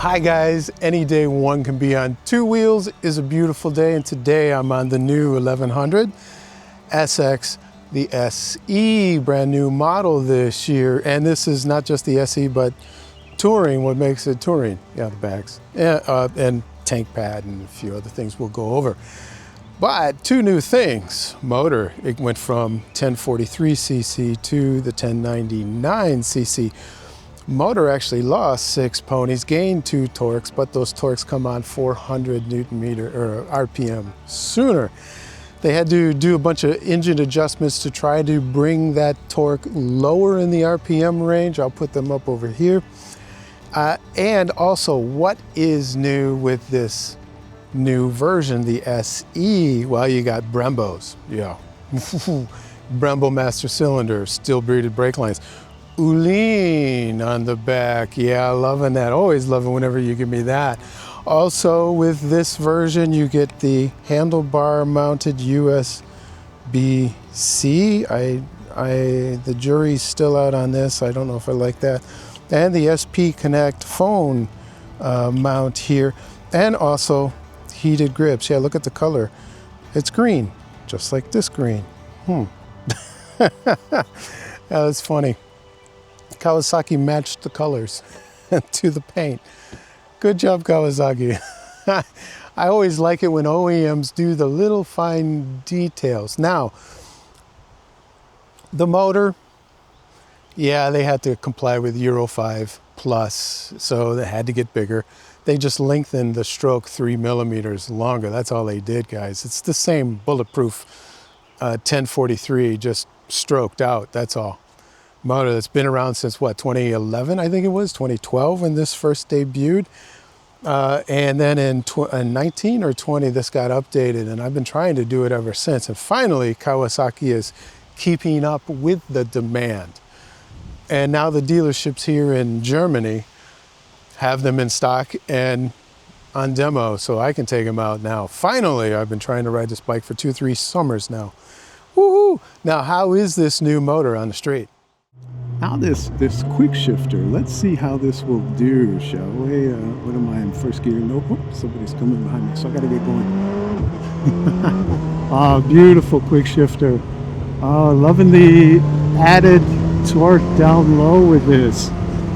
Hi guys, any day one can be on two wheels is a beautiful day, and today I'm on the new 1100 SX, the SE, brand new model this year. And this is not just the SE, but touring. What makes it touring? Yeah, the bags and tank pad and a few other things we'll go over. But two new things. Motor, it went from 1043cc to the 1099cc. Motor actually lost 6 ponies, gained 2 torques, but those torques come on 400 Newton meter or RPM sooner. They had to do a bunch of engine adjustments to try to bring that torque lower in the RPM range. I'll put them up over here. And also, what is new with this new version, the SE? Well, you got Brembos, yeah. Brembo master cylinder, steel beaded brake lines. Uline on the back, yeah, loving that. Always love it whenever you give me that. Also, with this version, you get the handlebar mounted USB-C. The jury's still out on this. I don't know if I like that. And the SP Connect phone mount here, and also heated grips. Yeah, look at the color. It's green, just like this green. That's funny. Kawasaki matched the colors to the paint. Good job, Kawasaki. I always like it when OEMs do the little fine details. Now, the motor, yeah, they had to comply with Euro 5 plus, so they had to get bigger. They just lengthened the stroke 3 millimeters longer. That's all they did, guys. It's the same bulletproof 1043, just stroked out, that's all. Motor that's been around since what, 2011, I think it was, 2012 when this first debuted. And then in 19 or 20, this got updated, and I've been trying to do it ever since. And finally, Kawasaki is keeping up with the demand. And now the dealerships here in Germany have them in stock and on demo, so I can take them out now. Finally, I've been trying to ride this bike for 2-3 summers now. Woohoo! Now, how is this new motor on the street? Now this quick shifter, let's see how this will do, shall we? What am I in first gear? No, somebody's coming behind me, so I gotta get going. Oh, beautiful quick shifter. Oh, loving the added torque down low with this,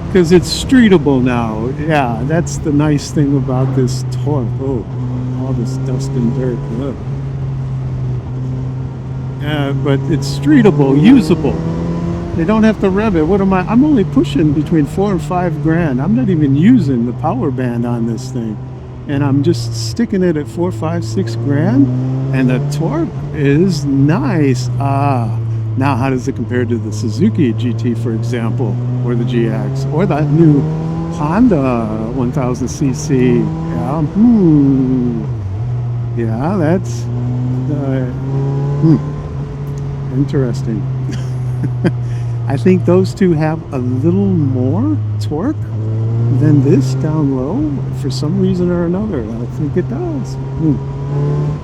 because it's streetable now. Yeah, that's the nice thing about this torque. Oh, all this dust and dirt. Look. But it's streetable, usable. They don't have to rev it. What am I? I'm only pushing between 4 and 5 grand. I'm not even using the power band on this thing. And I'm just sticking it at 4, 5, 6 grand. And the torque is nice. Now how does it compare to the Suzuki GT, for example, or the GX, or that new Honda 1000cc? Yeah, that's interesting. I think those two have a little more torque than this down low for some reason or another. I think it does.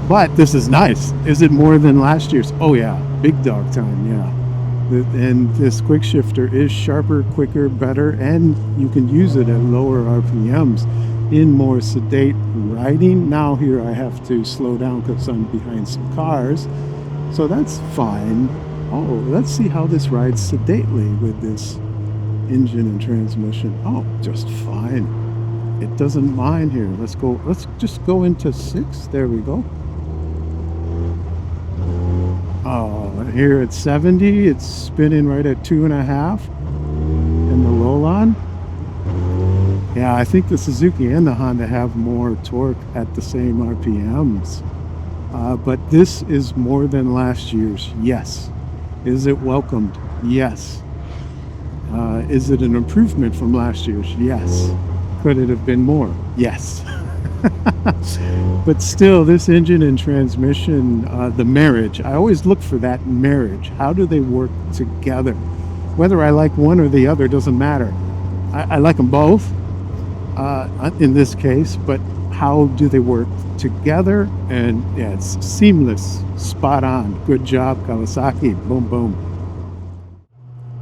But this is nice. Is it more than last year's? Oh yeah, big dog time, yeah. And this quick shifter is sharper, quicker, better, and you can use it at lower RPMs in more sedate riding. Now here I have to slow down because I'm behind some cars, so that's fine. Oh, let's see how this rides sedately with this engine and transmission. Oh, just fine. It doesn't mind here. Let's just go into 6. There we go. Oh, here at 70, it's spinning right at 2.5 in the roll-on. Yeah, I think the Suzuki and the Honda have more torque at the same RPMs. But this is more than last year's, yes. Is it welcomed? Yes. Is it an improvement from last year's? Yes. Could it have been more? Yes. But still, this engine and transmission, the marriage, I always look for that marriage. How do they work together? Whether I like one or the other doesn't matter. I like them both in this case, but how do they work together? And yeah, it's seamless, spot on. Good job, Kawasaki. Boom, boom.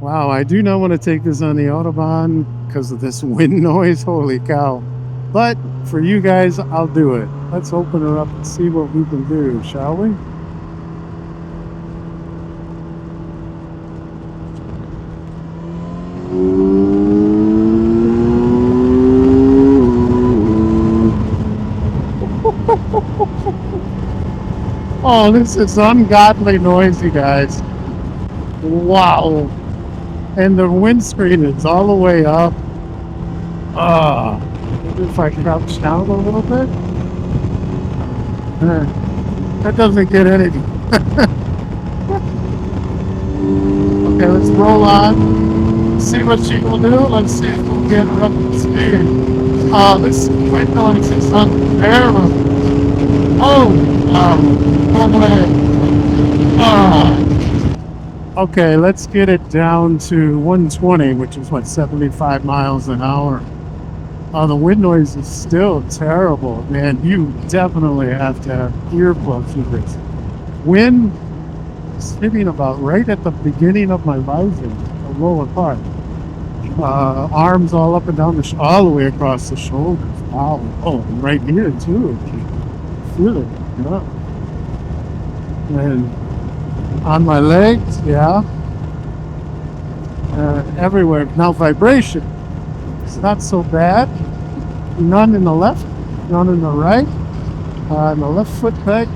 Wow, I do not want to take this on the Autobahn because of this wind noise. Holy cow. But for you guys, I'll do it. Let's open her up and see what we can do, shall we? Oh, this is ungodly noisy, guys. Wow. And the windscreen is all the way up. Maybe if I crouch down a little bit. That doesn't get anything. Okay, let's roll on. See what she will do. Let's see if we'll get her up to speed. This window is unbearable. Okay, let's get it down to 120, which is what, 75 miles an hour. The wind noise is still terrible, man. You definitely have to have earplugs for this. Wind is hitting about right at the beginning of my visor, the lower part. Arms all up and down all the way across the shoulders. Wow. Oh, and right here too. Feel it. Yeah. And on my legs, yeah. Everywhere. Now vibration. It's not so bad. None in the left, none in the right. In the left foot peg,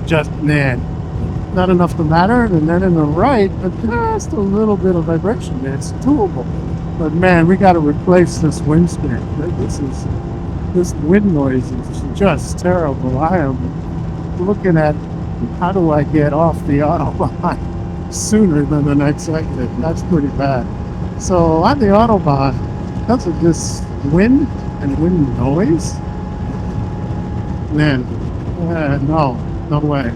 just not enough to matter. And then in the right, just a little bit of vibration. It's doable. But man, we got to replace this windscreen. This wind noise is just terrible. I am looking at how do I get off the Autobahn sooner than the next exit. That's pretty bad. So on the Autobahn, because of this wind and wind noise, man, no way.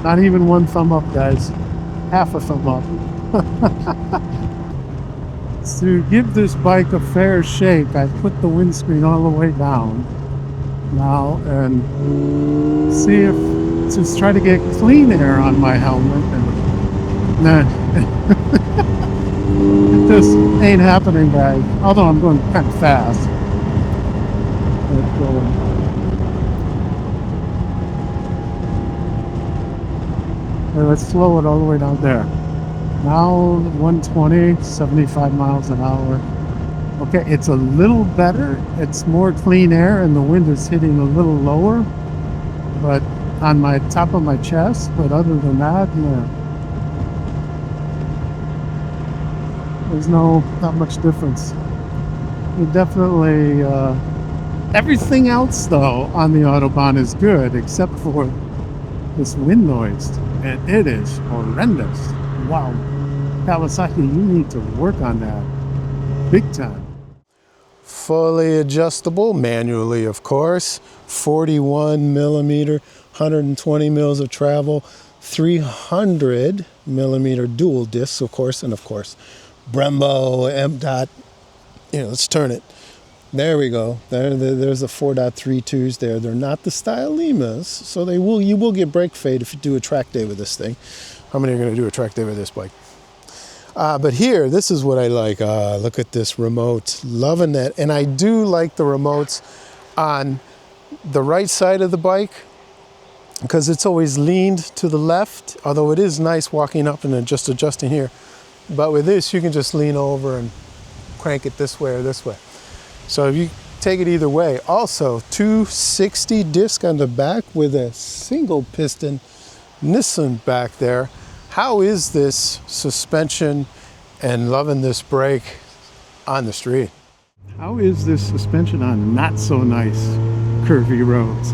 Not even one thumb up, guys. Half a thumb up. To give this bike a fair shake, I put the windscreen all the way down now and see if just try to get clean air on my helmet. And it just ain't happening, guys. Although I'm going kind of fast. Let's slow it all the way down there. Now 120, 75 miles an hour. Okay, it's a little better. It's more clean air and the wind is hitting a little lower, but on my top of my chest. But other than that, no. There's not much difference. It definitely, everything else though on the Autobahn is good except for this wind noise, and it is horrendous. Wow. Kawasaki, you need to work on that big time. Fully adjustable, manually of course, 41 millimeter, 120 mils of travel, 300 millimeter dual discs of course, and of course Brembo, M dot, let's turn it. There we go. There's the 4.32s there. They're not the Stylimas, so you will get brake fade if you do a track day with this thing. How many are going to do a track day with this bike? But here, this is what I like. Look at this remote. Loving that. And I do like the remotes on the right side of the bike because it's always leaned to the left, although it is nice walking up and then just adjusting here. But with this, you can just lean over and crank it this way or this way. So if you take it either way. Also, 260 disc on the back with a single piston Nissan back there. How is this suspension and loving this brake on the street? How is this suspension on not so nice curvy roads?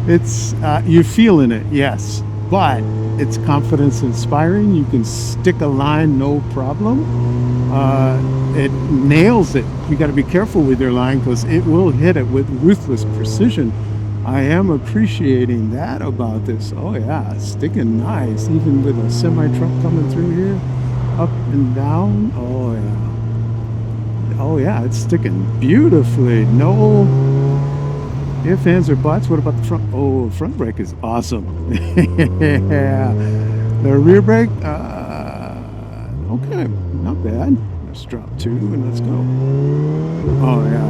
It's, you're feeling it, yes, but it's confidence inspiring. You can stick a line, no problem. It nails it. You got to be careful with your line because it will hit it with ruthless precision. I am appreciating that about this. Oh yeah, sticking nice, even with a semi-truck coming through here, up and down. Oh yeah, it's sticking beautifully. No ifs, ands, or buts. What about the front? Oh, front brake is awesome. Yeah. The rear brake, okay, not bad. Let's drop 2 and let's go. Oh yeah.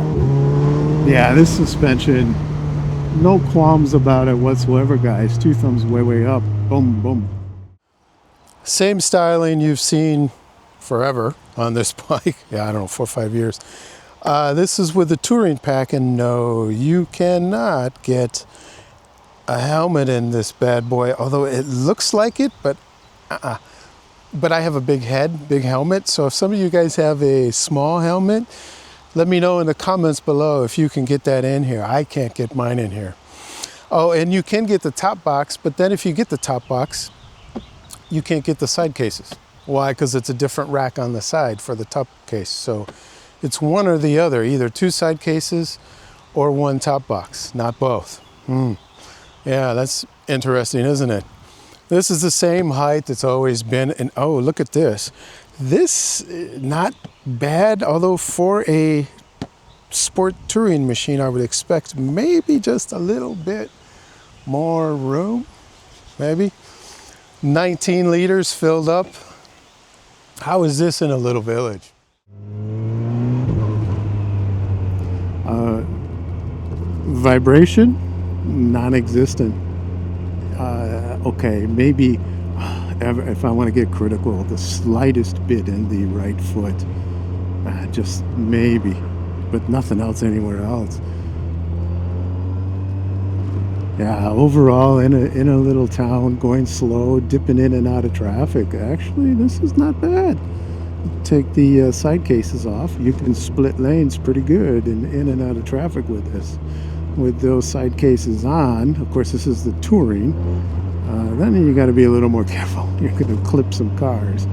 Yeah, this suspension, no qualms about it whatsoever, guys. 2 thumbs way up. Boom, boom. Same styling you've seen forever on this bike. Yeah, I don't know, 4 or 5 years. This is with the touring pack, and no, you cannot get a helmet in this bad boy, although it looks like it, but But I have a big head, big helmet, so if some of you guys have a small helmet, let me know in the comments below if you can get that in here. I can't get mine in here. Oh, and you can get the top box, but then if you get the top box, you can't get the side cases. Why? Because it's a different rack on the side for the top case. So it's one or the other, either 2 side cases or 1 top box, not both. Yeah, that's interesting, isn't it? This is the same height it's always been, and oh, look at this. This, not bad, although for a sport touring machine, I would expect maybe just a little bit more room, maybe. 19 liters filled up. How is this in a little village? Vibration, non-existent. Okay, maybe if I want to get critical, the slightest bit in the right foot, just maybe, but nothing else anywhere else. Yeah, overall in a little town, going slow, dipping in and out of traffic, actually this is not bad. Take the side cases off, you can split lanes pretty good in and out of traffic with this. With those side cases on, of course this is the touring, then you got to be a little more careful. You're going to clip some cars.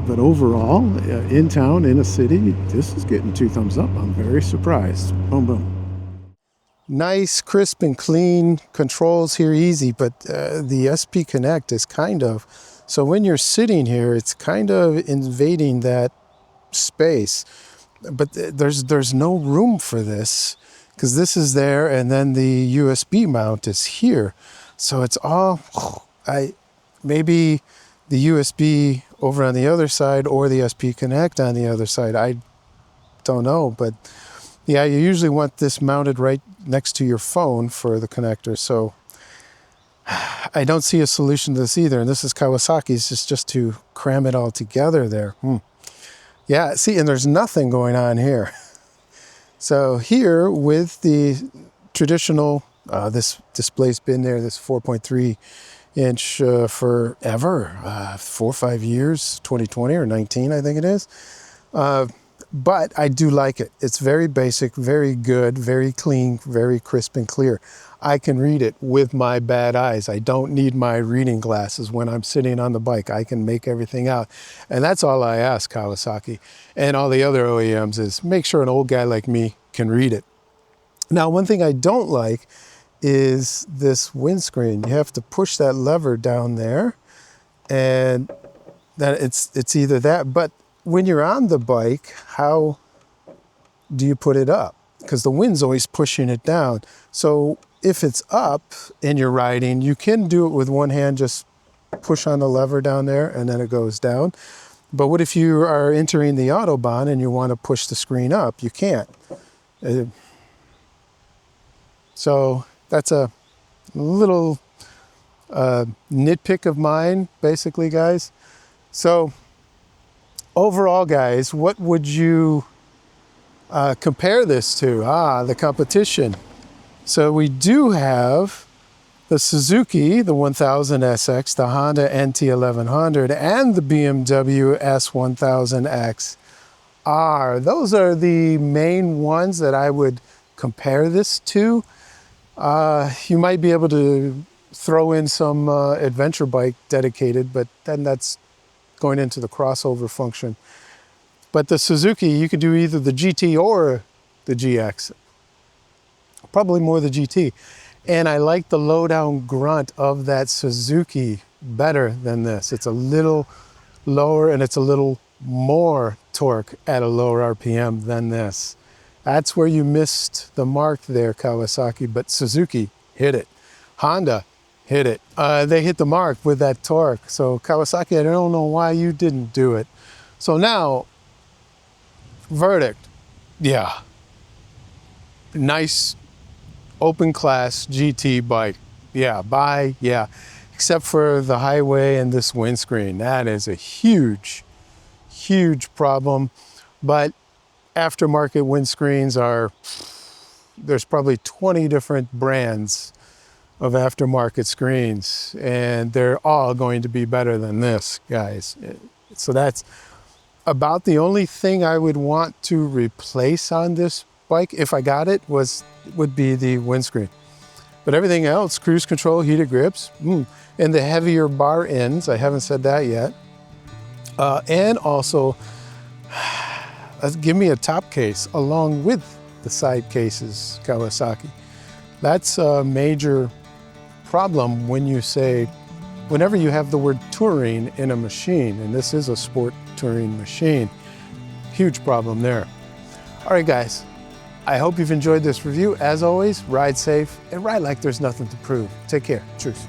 But overall, in town, in a city, this is getting 2 thumbs up. I'm very surprised. Boom, boom. Nice, crisp and clean controls here, easy, but the SP Connect is kind of, so when you're sitting here, it's kind of invading that space. But there's no room for this, because this is there and then the USB mount is here. So it's all, maybe the USB over on the other side or the SP Connect on the other side. I don't know, but yeah, you usually want this mounted right next to your phone for the connector. So I don't see a solution to this either. And this is Kawasaki's, just to cram it all together there. Yeah, see, and there's nothing going on here. So here with the traditional, this display's been there, this 4.3 inch forever, 4 or 5 years, 2020 or 19, I think it is. But I do like it. It's very basic, very good, very clean, very crisp and clear. I can read it with my bad eyes. I don't need my reading glasses when I'm sitting on the bike. I can make everything out. And that's all I ask Kawasaki and all the other OEMs is make sure an old guy like me can read it. Now, one thing I don't like is this windscreen. You have to push that lever down there, and that it's either that, but when you're on the bike, how do you put it up? Because the wind's always pushing it down. So if it's up and you're riding, you can do it with one hand, just push on the lever down there and then it goes down. But what if you are entering the Autobahn and you want to push the screen up? You can't. So that's a little nitpick of mine, basically, guys. So overall, guys, what would you compare this to? The competition. So we do have the Suzuki, the 1000SX, the Honda NT1100, and the BMW S1000XR. Those are the main ones that I would compare this to. You might be able to throw in some adventure bike dedicated, but then that's going into the crossover function. But the Suzuki, you could do either the GT or the GX. Probably more the GT. And I like the low-down grunt of that Suzuki better than this. It's a little lower and it's a little more torque at a lower RPM than this. That's where you missed the mark there, Kawasaki, but Suzuki hit it. Honda hit it. They hit the mark with that torque. So Kawasaki, I don't know why you didn't do it. So now, Verdict, yeah. Nice open class GT bike. Yeah, buy, yeah. Except for the highway and this windscreen. That is a huge, huge problem. But aftermarket windscreens there's probably 20 different brands of aftermarket screens, and they're all going to be better than this, guys. So that's about the only thing I would want to replace on this bike, if I got it, would be the windscreen. But everything else, cruise control, heated grips, and the heavier bar ends, I haven't said that yet. And also, give me a top case along with the side cases, Kawasaki. That's a major problem whenever you have the word touring in a machine, and this is a sport touring machine, huge problem there. All right, guys, I hope you've enjoyed this review. As always, ride safe and ride like there's nothing to prove. Take care. Cheers.